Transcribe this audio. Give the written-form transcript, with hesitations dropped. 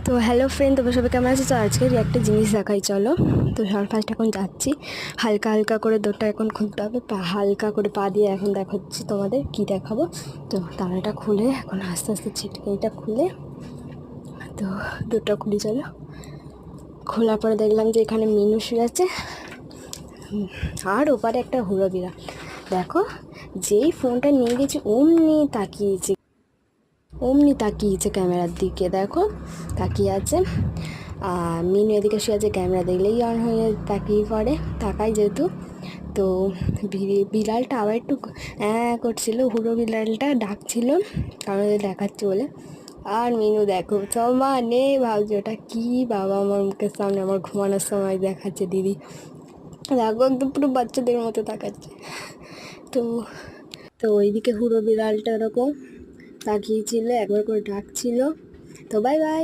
তো hello friend, তোমরা সবাই কেমন আছো? তো আজকের একটা জিনিস দেখাই, চলো। তো সবার ফার্স্ট এখন যাচ্ছি, হালকা হালকা করে দোরটা এখন খুলতে হবে, হালকা করে পা দিয়ে এখন দেখাচ্ছি তোমাদের কি দেখাবো। তো তালাটা খুলে এখন আস্তে আস্তে ছিটকিনিটা খুলে তো দোরটা খুলি, চলো। খোলার পরে দেখলাম যে এখানে মিনু শুয়ে আছে, আর ওপারে একটা হুড়ো বিড়াল। দেখো, যেই ফোনটা নিয়ে গেছি অমনি তাকিয়েছে ক্যামেরার দিকে, দেখো তাকিয়ে আছে। আর মিনু এদিকে শুয়ে আছে, ক্যামেরা দেখলেই অন হয়ে তাকিয়ে পড়ে, তাকাই যেহেতু। তো বিড়ালটা আবার একটু করছিল, হুড়ো বিড়ালটা ডাকছিল কারণ দেখাচ্ছে বলে। আর মিনু দেখো সমানে ভাবছি ওটা কি, বাবা আমার মুখের সামনে আমার ঘুমানোর সময় দেখাচ্ছে দিদি, দেখো একদম পুরো বাচ্চাদের মতো তাকাচ্ছে। তো তো ওইদিকে হুড়ো বিড়ালটা এরকম তাকিয়েছিল, একবার করে ডাকছিল। তো বাই বাই।